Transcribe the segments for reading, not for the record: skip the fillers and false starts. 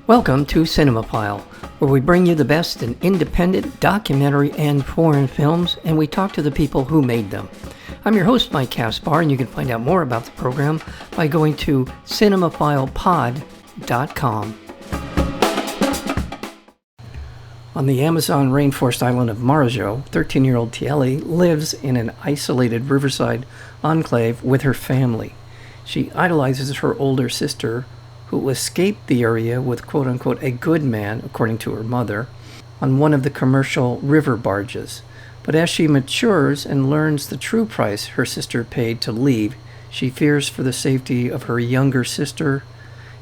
Welcome to CinePile, where we bring you the best in independent, documentary, and foreign films, and we talk to the people who made them. I'm your host, Mike Caspar, and you can find out more about the program by going to cinemafilepod.com. On the Amazon rainforest island of Marajó, 13-year-old Tiele lives in an isolated riverside enclave with her family. She idolizes her older sister, who escaped the area with quote-unquote a good man, according to her mother, on one of the commercial river barges. But as she matures and learns the true price her sister paid to leave, she fears for the safety of her younger sister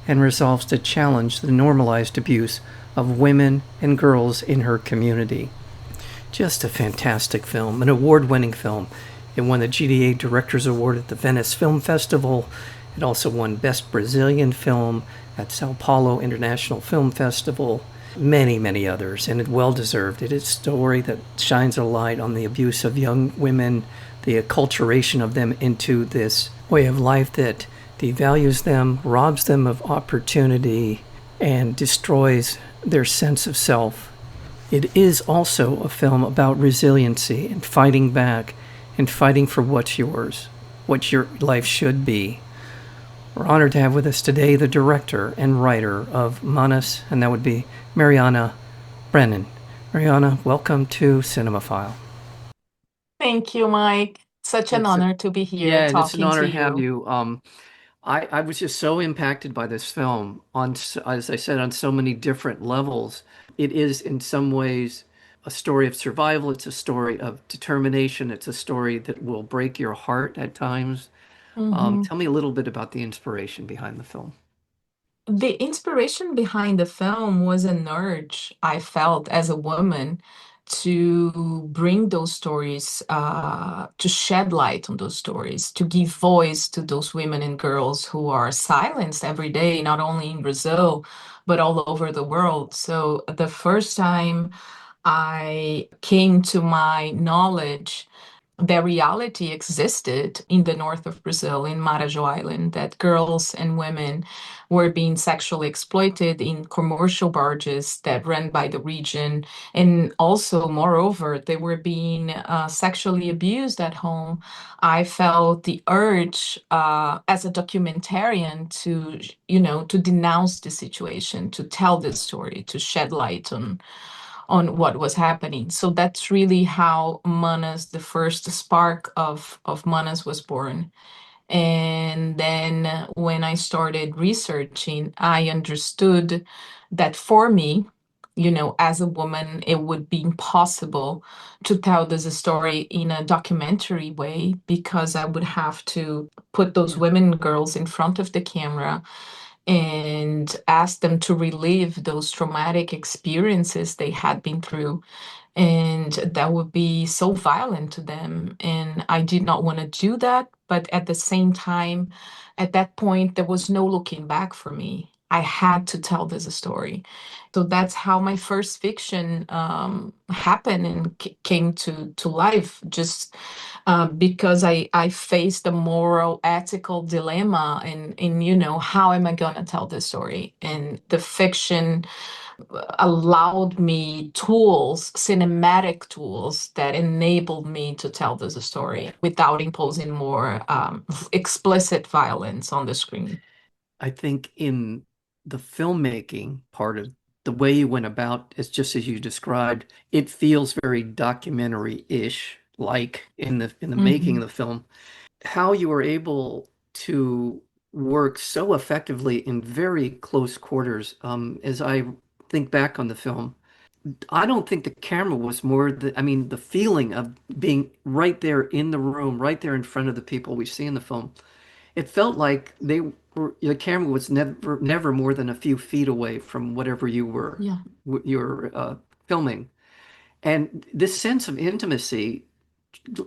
and resolves to challenge the normalized abuse of women and girls in her community. Just a fantastic film, an award-winning film. It won the GDA Directors Award at the Venice Film Festival. It also won Best Brazilian Film at São Paulo International Film Festival, many, many others, and it's well-deserved. It is a story that shines a light on the abuse of young women, the acculturation of them into this way of life that devalues them, robs them of opportunity, and destroys their sense of self. It is also a film about resiliency and fighting back and fighting for what's yours, what your life should be. We're honored to have with us today the director and writer of MANAS, and that would be Marianna Brennand. Marianna, welcome to CineMafile. Thank you, Mike. Such an honor to be here It's an talking honor to to have you. you. I was just so impacted by this film as I said, on so many different levels. It is in some ways a story of survival. It's a story of determination. It's a story that will break your heart at times. Mhm. Tell me a little bit about the inspiration behind the film. The inspiration behind the film was an urge I felt as a woman to bring those stories, to shed light on those stories, to give voice to those women and girls who are silenced every day, not only in Brazil, but all over the world. So the first time I came to my knowledge that reality existed in the north of Brazil, in Marajó Island, that girls and women were being sexually exploited in commercial barges that ran by the region. And also, moreover, they were being sexually abused at home. I felt the urge as a documentarian to, to denounce the situation, to tell this story, to shed light on what was happening. So that's really how Manas, the first spark of Manas was born. And then when I started researching, I understood that for me, as a woman, it would be impossible to tell this story in a documentary way because I would have to put those women and girls in front of the camera and ask them to relive those traumatic experiences they had been through. And that would be so violent to them. And I did not want to do that. But at the same time, at that point, there was no looking back for me. I had to tell this story. So that's how my first fiction happened and came to life. Just because I faced a moral, ethical dilemma in how am I going to tell this story? And the fiction allowed me tools, cinematic tools that enabled me to tell this story without imposing more explicit violence on the screen. I think in the filmmaking part of the way you went about is just as you described, it feels very documentary-ish, like in the making of Mhm. the film. How you were able to work so effectively in very close quarters. As I think back on the film, I don't think the camera was more I mean, the feeling of being right there in the room, right there in front of the people we see in the film. It felt like the camera was never more than a few feet away from whatever Yeah. you were filming. And this sense of intimacy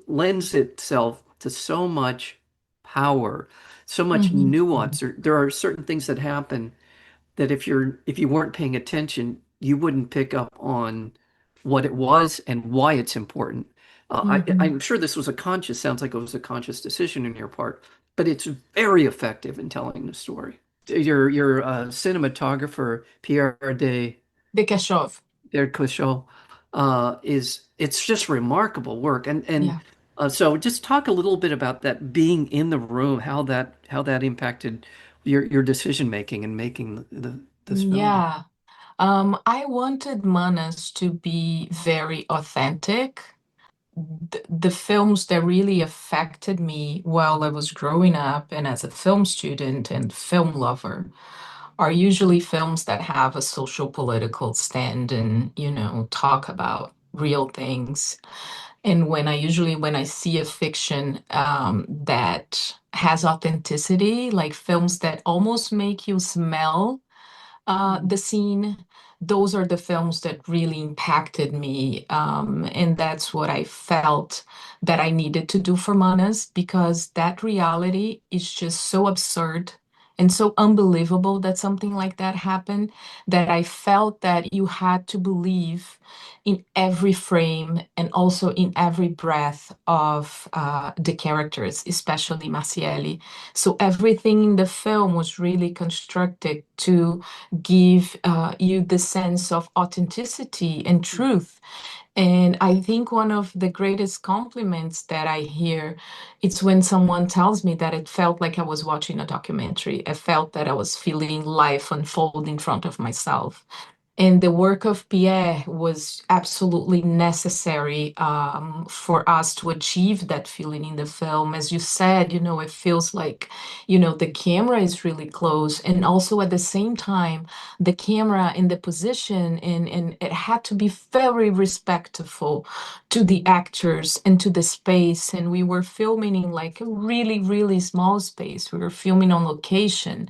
lends itself to so much power, so much Mhm. nuance. There are certain things that happen that if you weren't paying attention, you wouldn't pick up on what it was and why it's important. Mhm. I'm sure this was sounds like it was a conscious decision on your part, but it's very effective in telling the story. your cinematographer Pierre De Kashov. de Cochot is it's just remarkable work. And Yeah. so just talk a little bit about that being in the room, how that impacted your decision making and making this film. Yeah. I wanted Manas to be very authentic. The films that really affected me while I was growing up and as a film student and film lover are usually films that have a social political stand and, talk about real things. And when I see a fiction that has authenticity, like films that almost make you smell the scene, those are the films that really impacted me. And that's what I felt that I needed to do for Manas because that reality is just so absurd and so unbelievable that something like that happened that I felt that you had to believe in every frame and also in every breath of the characters, especially Maciele. So everything in the film was really constructed to give you the sense of authenticity and truth. And I think one of the greatest compliments that I hear, it's when someone tells me that it felt like I was watching a documentary. I felt that I was feeling life unfold in front of myself. And the work of Pierre was absolutely necessary for us to achieve that feeling in the film. As you said, it feels like, the camera is really close. And also at the same time, the camera in the position and it had to be very respectful to the actors and to the space. And we were filming in like a really, really small space. We were filming on location.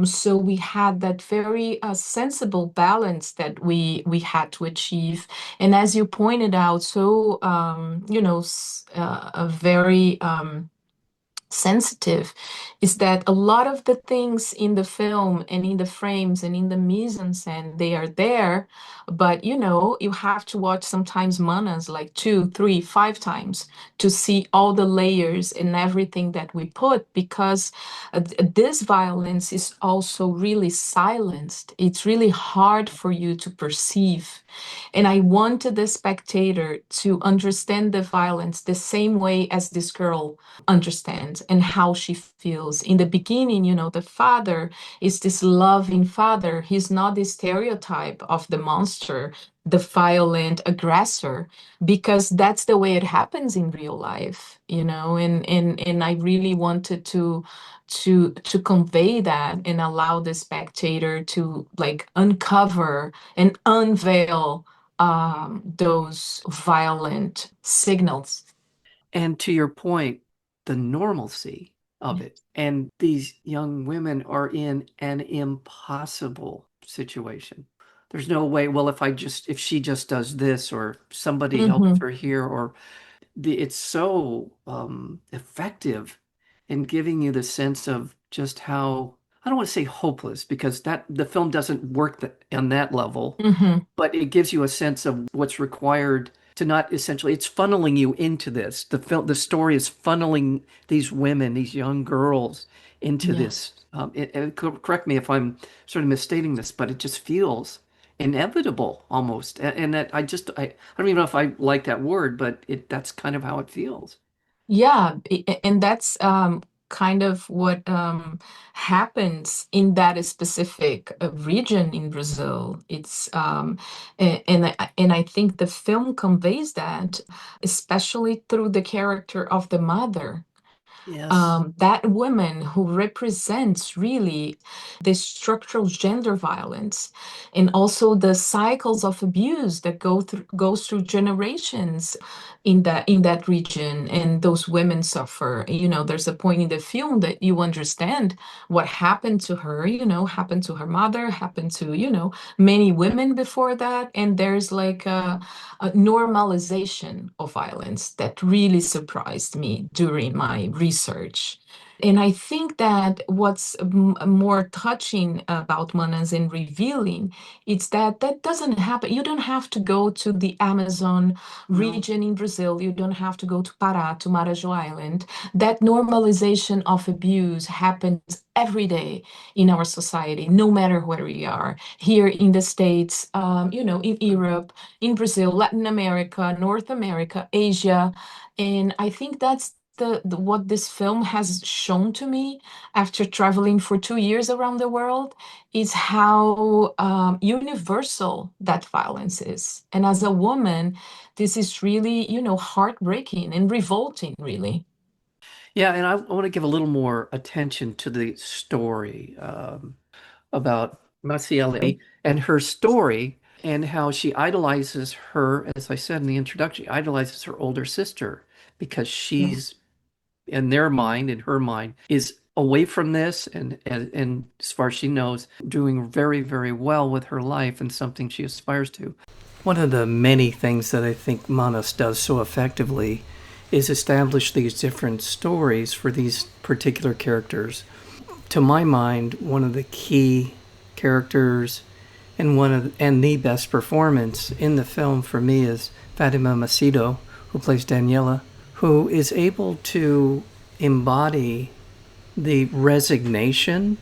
So we had that very sensible balance that we had to achieve. And as you pointed out, so a very sensitive is that a lot of the things in the film and in the frames and in the mise-en-scène they are there, but you have to watch sometimes manas like 2, 3, 5 times to see all the layers and everything that we put because this violence is also really silenced. It's really hard for you to perceive, and I wanted the spectator to understand the violence the same way as this girl understands and how she feels. In the beginning, the father is this loving father. He's not the stereotype of the monster, the violent aggressor, because that's the way it happens in real life, and I really wanted to convey that and allow the spectator to like uncover and unveil those violent signals. And to your point, the normalcy of it. Yes. And these young women are in an impossible situation. There's no way, well, if she just does this or somebody helps Hmm. her here, or it's so effective in giving you the sense of just how, I don't want to say hopeless because that the film doesn't work on that level, Hmm. but it gives you a sense of what's required to not essentially, it's funneling you into this. The story is funneling these women, these young girls into Yes. this. Correct me if I'm sort of misstating this, but it just feels inevitable almost. And that I don't even know if I like that word, but that's kind of how it feels. Yeah, and that's kind of what happens in that specific region in Brazil. It's and I think the film conveys that, especially through the character of the mother. Yes. That woman who represents really the structural gender violence and also the cycles of abuse that goes through generations in that region, and those women suffer. There's a point in the film that you understand what happened to her, happened to her mother, happened to, many women before that, and there's like a normalization of violence that really surprised me during my research research. And I think that what's more touching about Manas and revealing is that that doesn't happen. You don't have to go to the Amazon No. region in Brazil. You don't have to go to Pará, to Marajó Island. That normalization of abuse happens every day in our society, no matter where we are, here in the States, in Europe, in Brazil, Latin America, North America, Asia. And I think that's what this film has shown to me after traveling for 2 years around the world is how universal that violence is. And as a woman, this is really, heartbreaking and revolting, really. Yeah, and I want to give a little more attention to the story about Maciele and her story and how she idolizes her, as I said in the introduction, idolizes her older sister because Yeah. she's in their mind, in her mind, is away from this and as far as she knows, doing very, very well with her life and something she aspires to. One of the many things that I think Manas does so effectively is establish these different stories for these particular characters. To my mind, one of the key characters and the best performance in the film for me is Fatima Macedo, who plays Daniela, who is able to embody the resignation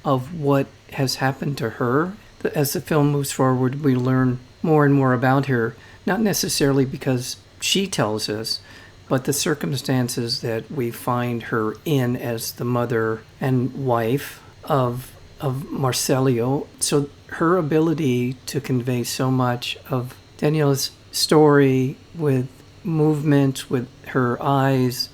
of what has happened to her. As the film moves forward, we learn more and more about her, not necessarily because she tells us, but the circumstances that we find her in as the mother and wife of Marcelio. So her ability to convey so much of Daniela's story with movement, with her eyes,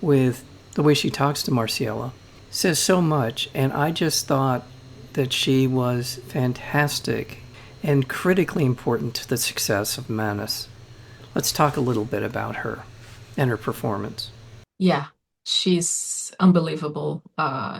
with the way she talks to Marciela, says so much. And I just thought that she was fantastic and critically important to the success of Manus. Let's talk a little bit about her and her performance. Yeah, she's unbelievable,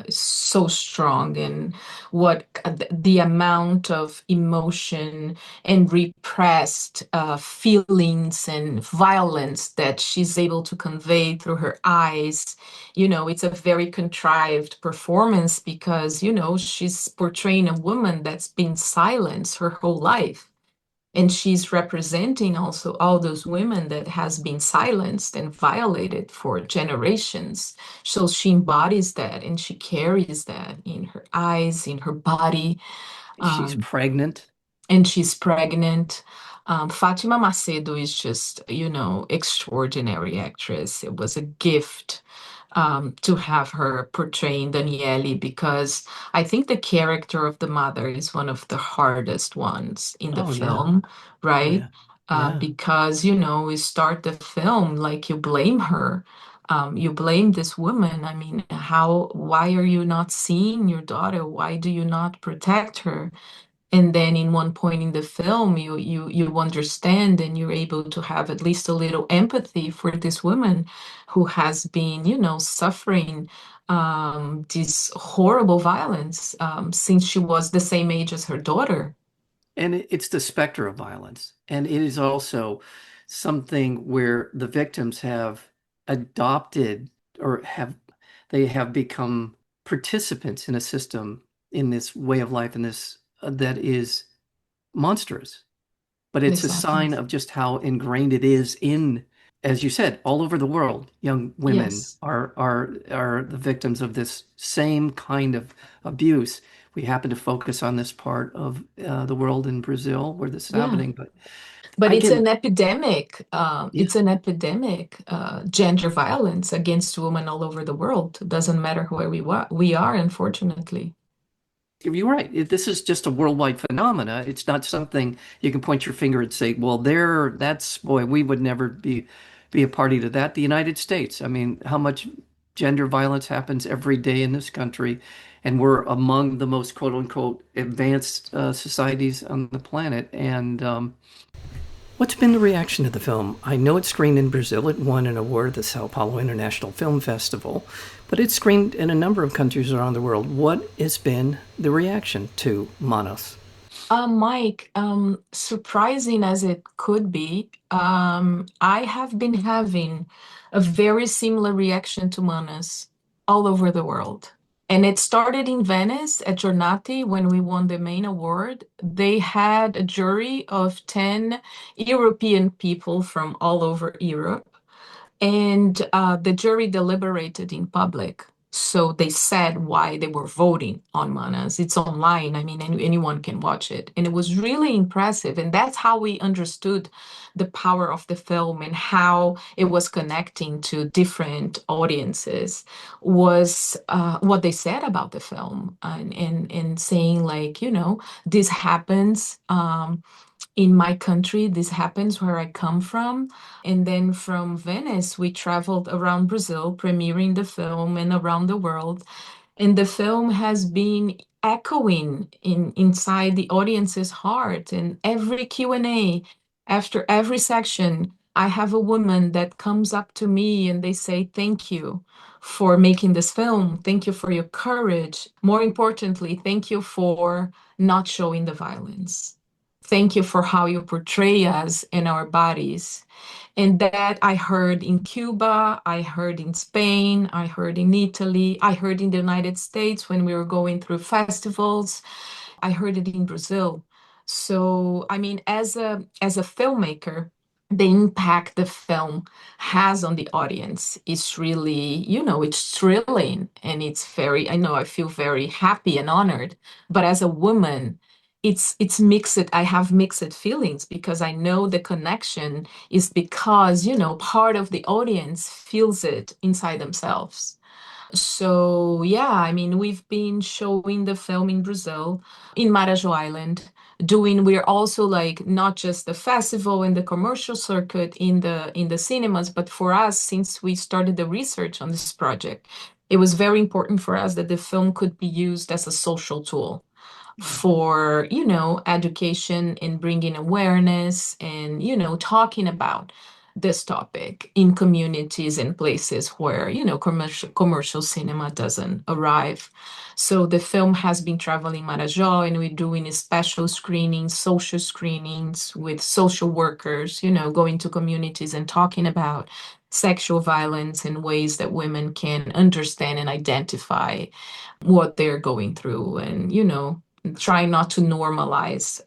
so strong, and what the amount of emotion and repressed feelings and violence that she's able to convey through her eyes. It's a very contrived performance because, she's portraying a woman that's been silenced her whole life. And she's representing also all those women that has been silenced and violated for generations. So she embodies that and she carries that in her eyes, in her body, She's um, pregnant. and she's pregnant. Fatima Macedo is just, extraordinary actress. It was a gift to have her portraying Daniele because I think the character of the mother is one of the hardest ones in the Oh, yeah. film, Oh, right? yeah. Yeah. Because, we start the film like you blame her. You blame this woman. I mean, why are you not seeing your daughter? Why do you not protect her? And then in one point in the film, you understand and you're able to have at least a little empathy for this woman who has been, suffering this horrible violence since she was the same age as her daughter. And it's the specter of violence. And it is also something where the victims have adopted or they have become participants in a system, in this way of life, in this that is monstrous. But it's a Exactly. sign of just how ingrained it is in, as you said, all over the world. Young women Yes. are the victims of this same kind of abuse. We happen to focus on this part of the world in Brazil where this is Yeah. happening, but But I it's can, an epidemic. yeah, It's an epidemic, gender violence against women all over the world. It doesn't matter where we are, unfortunately. you're right. This is just a worldwide phenomena. It's not something you can point your finger and say, well, that's, boy, we would never be a party to that. The United States, I mean, how much gender violence happens every day in this country, and we're among the most quote unquote advanced societies on the planet. And what's been the reaction to the film? I know it's screened in Brazil. It won an award at the Sao Paulo International Film Festival, but it's screened in a number of countries around the world. What has been the reaction to Manos? Mike, surprising as it could be, I have been having a very similar reaction to Manas all over the world. And it started in Venice at Giornati when we won the main award. They had a jury of 10 European people from all over Europe, and the jury deliberated in public. So they said why they were voting on Manas. It's online. I mean, anyone can watch it. And it was really impressive. And that's how we understood the power of the film and how it was connecting to different audiences was what they said about the film and saying like, this happens. In my country, this happens where I come from. And then from Venice, we traveled around Brazil, premiering the film and around the world. And the film has been echoing inside the audience's heart. And every Q&A, after every section, I have a woman that comes up to me and they say, "Thank you for making this film. Thank you for your courage. More importantly, thank you for not showing the violence. Thank you for how you portray us and our bodies." And that I heard in Cuba, I heard in Spain, I heard in Italy, I heard in the United States when we were going through festivals, I heard it in Brazil. So, I mean, as a filmmaker, the impact the film has on the audience is really, it's thrilling and it's very, I know I feel very happy and honored. But as a woman, it's mixed. I have mixed feelings because I know the connection is because, part of the audience feels it inside themselves. So, yeah, I mean, we've been showing the film in Brazil, in Marajó Island, we're also like not just the festival and the commercial circuit in the cinemas, but for us, since we started the research on this project, it was very important for us that the film could be used as a social tool for, education and bringing awareness and, talking about this topic in communities and places where, commercial cinema doesn't arrive. So the film has been traveling Marajó and we're doing special screenings, social screenings with social workers, going to communities and talking about sexual violence and ways that women can understand and identify what they're going through and, try not to normalize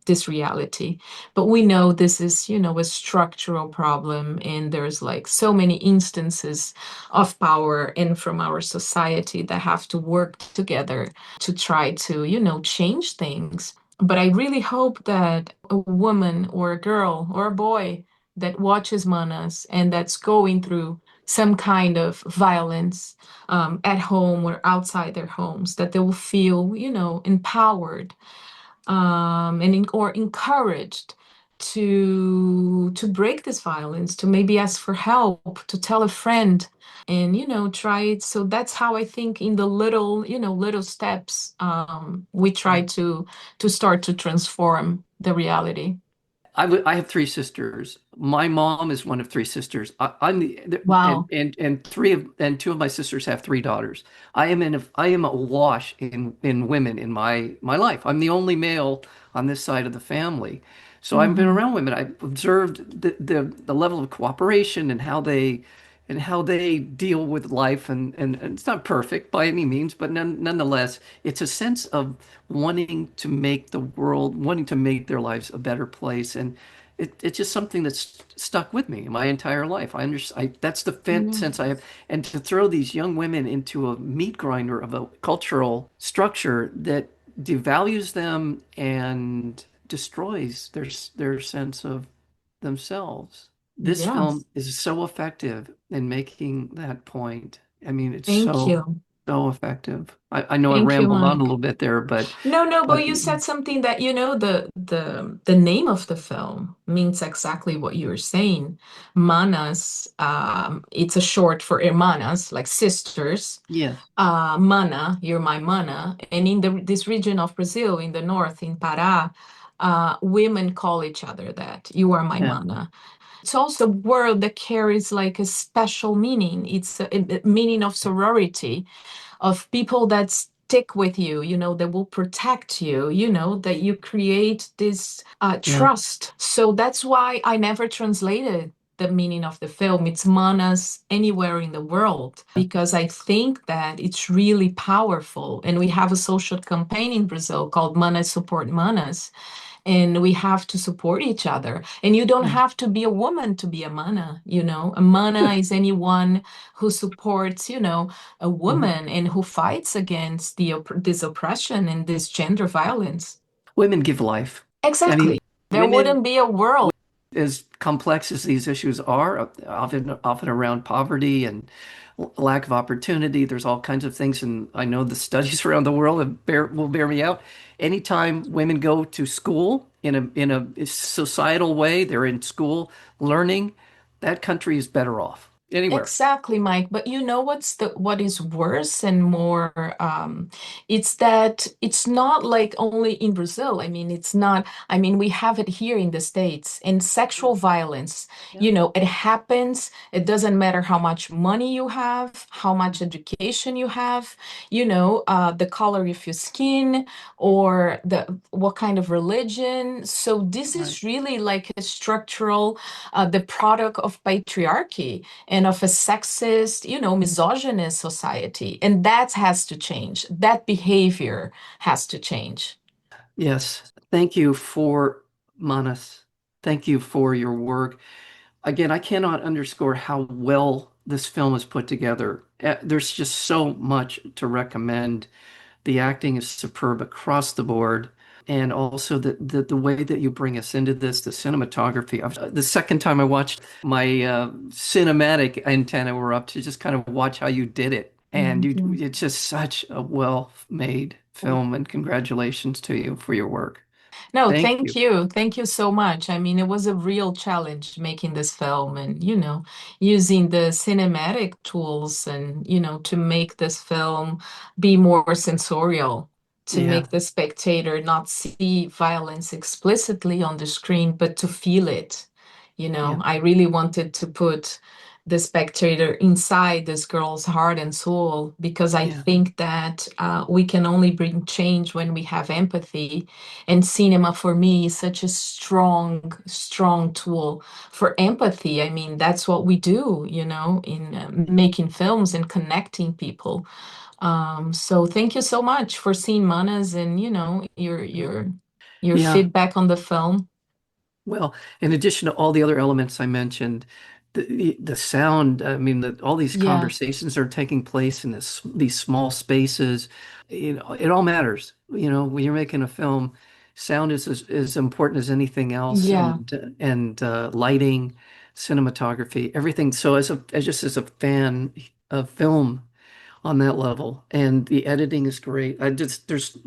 this reality. But we know this is, a structural problem, and there's like so many instances of power in from our society that have to work together to try to, change things. But I really hope that a woman or a girl or a boy that watches Manas and that's going through some kind of violence at home or outside their homes, that they will feel, empowered or encouraged to break this violence, to maybe ask for help, to tell a friend, and try it. So that's how I think in the little steps we try to start to transform the reality. I have three sisters. My mom is one of three sisters. I'm Wow. and two of my sisters have three daughters. I am awash in women in my life. I'm the only male on this side of the family. So I've been Hmm. around women. I've observed the level of cooperation and how they deal with life, and it's not perfect by any means, but nonetheless, it's a sense of wanting to make their lives a better place, and it's just something that's stuck with me my entire life. That's the Yeah. sense I have, and to throw these young women into a meat grinder of a cultural structure that devalues them and destroys their sense of themselves. This film Yes. is so effective in making that point. I mean, it's Thank you. so effective. I know I Thank you, rambled on a Mike. little bit there, No, no, but but you said something that, the name of the film means exactly what you were saying. Manas, it's a short for hermanas, like sisters. yes, Mana, you're my mana. And in this region of Brazil, in the north, in Pará, women call each other that. You are my yeah, mana. It's also a word that carries like a special meaning. It's a meaning of sorority, of people that stick with you, that will protect you, that you create this yeah, trust. So that's why I never translated the meaning of the film. It's Manas anywhere in the world, because I think that it's really powerful. And we have a social campaign in Brazil called Manas Support Manas, and we have to support each other. And you don't Yeah. have to be a woman to be a mana, you know. A mana is anyone who supports, you know, a Mhm. woman and who fights against this oppression and this gender violence. Women give life. I Exactly. mean, There women, wouldn't be a world. as complex as these issues are, often around poverty and lack of opportunity, there's all kinds of things, and I know the studies around the world will bear me out. Anytime women go to school in a societal way, they're in school learning, that country is better off anywhere. Exactly, Mike. But you know what is worse and more, it's that it's not like only in Brazil. I mean, it's not, I mean, we have it here in the States. And Yeah. sexual violence, Yeah. you know, it happens. It doesn't matter how much money you have, how much education you have, you know, the color of your skin, or the what kind of religion. So this Right. is really like a structural, the product of patriarchy and of a sexist, you know, misogynist society. And that has to change. That behavior has to change. Yes. Thank you for Manas. Thank you for your work. Again, I cannot underscore how well this film is put together. There's just so much to recommend. The acting is superb across the board. And also the way that you bring us into this, the cinematography. The second time I watched, my cinematic antenna were up to just kind of watch how you did it. And Mhm. it's just such a well-made film. And congratulations to you for your work. No, Thank thank you. you. Thank you so much. I mean, it was a real challenge making this film and, you know, using the cinematic tools and, you know, to make this film be more sensorial, to Yeah, make the spectator not see violence explicitly on the screen, but to feel it. You yeah, know, I really wanted to put the spectator inside this girl's heart and soul, because I yeah. think that we can only bring change when we have empathy, and cinema for me is such a strong, strong tool for empathy. I mean, that's what we do, you know, in making films and connecting people. So thank you so much for seeing Manas and, you know, your Yeah. feedback on the film. Well, in addition to all the other elements I mentioned, the sound, I mean, all these Yeah, conversations are taking place in these small spaces. You know, it all matters. You know, when you're making a film, sound is as important as anything else, yeah. and lighting, cinematography, everything. So as just as a fan of film on that level, and the editing is great. I just there's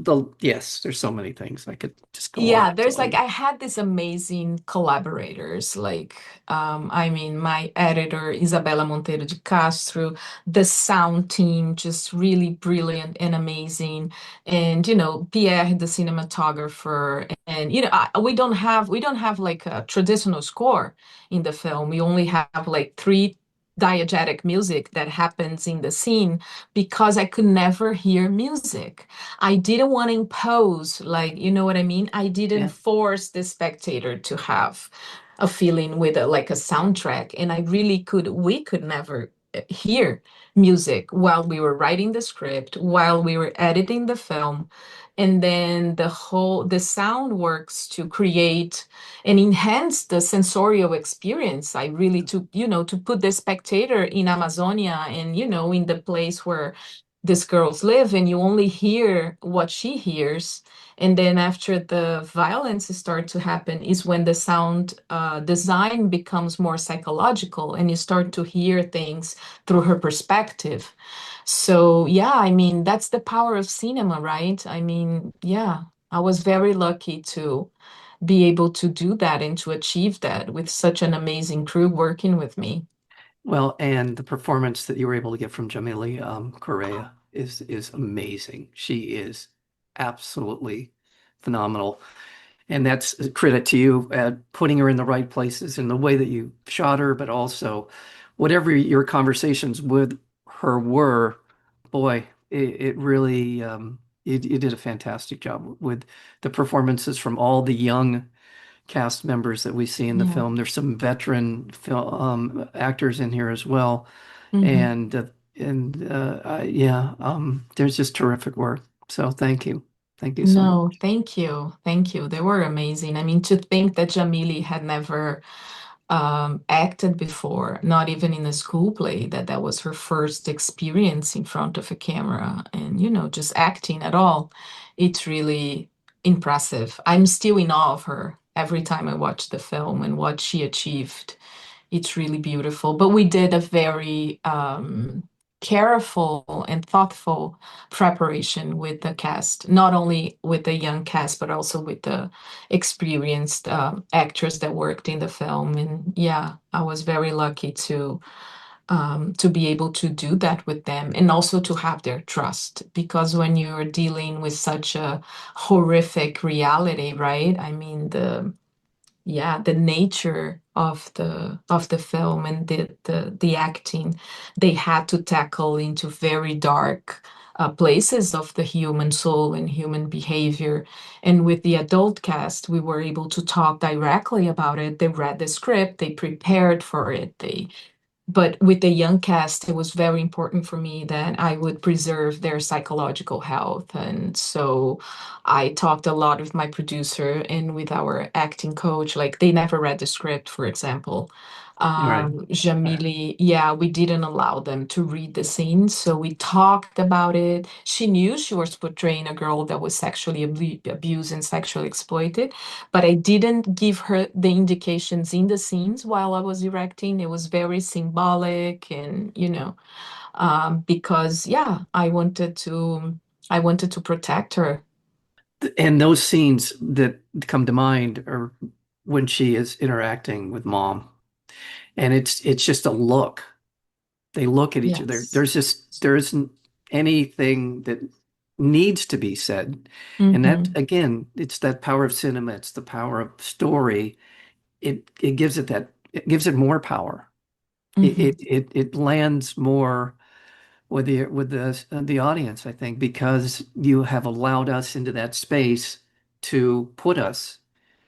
so many things I could just go on Yeah, and there's tell like you. I had these amazing collaborators, like I mean, my editor Isabela Monteiro de Castro, the sound team, just really brilliant and amazing, and you know, Pierre, the cinematographer, and you know, we don't have like a traditional score in the film. We only have like three diegetic music that happens in the scene, because I could never hear music. I didn't want to impose, like, you know what I mean? I didn't Yeah. force the spectator to have a feeling with like a soundtrack. And we could never hear music while we were writing the script, while we were editing the film. And then the sound works to create and enhance the sensorial experience. I really to put the spectator in Amazonia and, you know, in the place where these girls live, and you only hear what she hears. And then after the violence start to happen is when the sound design becomes more psychological, and you start to hear things through her perspective. So yeah, I mean, that's the power of cinema, right? I mean, yeah, I was very lucky to be able to do that and to achieve that with such an amazing crew working with me. Well, and the performance that you were able to get from Jamili Correa is amazing. She is absolutely phenomenal. And that's a credit to you at putting her in the right places in the way that you shot her, but also whatever your conversations with her were, boy, it really you did a fantastic job with the performances from all the young cast members that we see in the Yeah. film. There's some veteran actors in here as well, Hmm. and yeah, there's just terrific work. So thank you so No, much. thank you. Thank you. They were amazing. I mean, to think that Jamili had never acted before, not even in a school play, that was her first experience in front of a camera and, just acting at all. It's really impressive. I'm still in awe of her every time I watch the film and what she achieved. It's really beautiful. But we did a very careful and thoughtful preparation with the cast, not only with the young cast, but also with the experienced actors that worked in the film. And yeah, I was very lucky to be able to do that with them and also to have their trust. Because when you're dealing with such a horrific reality, right? I mean, the nature of the film and the acting they had to tackle into very dark places of the human soul and human behavior. And with the adult cast, we were able to talk directly about it. They read the script, they prepared for it, but with the young cast, it was very important for me that I would preserve their psychological health. And so I talked a lot with my producer and with our acting coach. Like they never read the script, for example. Right. Jamili, yeah, we didn't allow them to read the scenes. So we talked about it. She knew she was portraying a girl that was sexually abused and sexually exploited, but I didn't give her the indications in the scenes while I was directing. It was very symbolic and, because yeah, I wanted to protect her. And those scenes that come to mind are when she is interacting with mom, and it's just a look. They look at each other. Yes. There isn't anything that needs to be said. And that Mm-hmm. again, it's that power of cinema, it's the power of story. It gives it gives it more power. Mm-hmm. It lands more with the audience, I think, because you have allowed us into that space to put us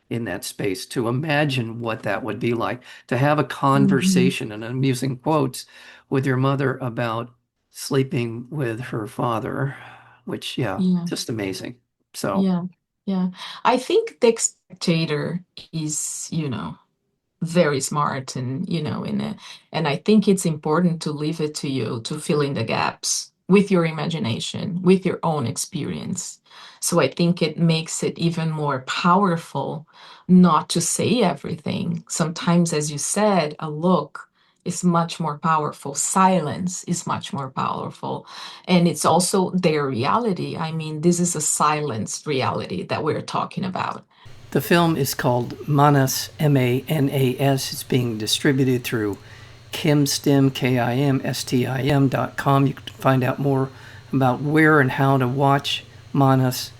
in that space, to imagine what that would be like, to have a Mm-hmm. conversation, and I'm using quotes, with your mother about sleeping with her father, which, yeah, Yeah. just amazing. So Yeah. Yeah. I think the spectator is, very smart and and I think it's important to leave it to you to fill in the gaps with your imagination, with your own experience. So I think it makes it even more powerful not to say everything. Sometimes, as you said, a look is much more powerful. Silence is much more powerful. And it's also their reality. I mean, this is a silenced reality that we're talking about. the film is called MANAS, MANAS. It's being distributed through KimStim, KIMSTIM.com. You can find out more about where and how to watch MANAS.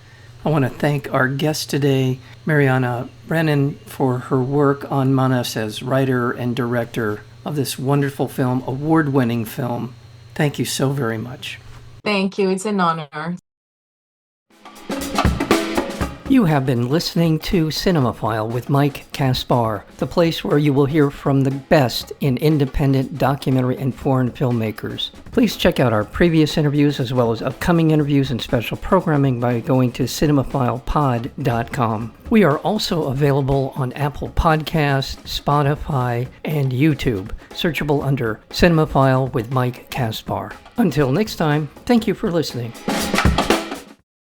I want to thank our guest today, Marianna Brennand, for her work on MANAS as writer and director of this wonderful film, award-winning film. Thank you so very much. Thank you. It's an honor. You have been listening to Cinemaphile with Mike Kaspar, the place where you will hear from the best in independent documentary and foreign filmmakers. Please check out our previous interviews as well as upcoming interviews and special programming by going to cinemaphilepod.com. We are also available on Apple Podcasts, Spotify, and YouTube, searchable under Cinemaphile with Mike Kaspar. Until next time, thank you for listening.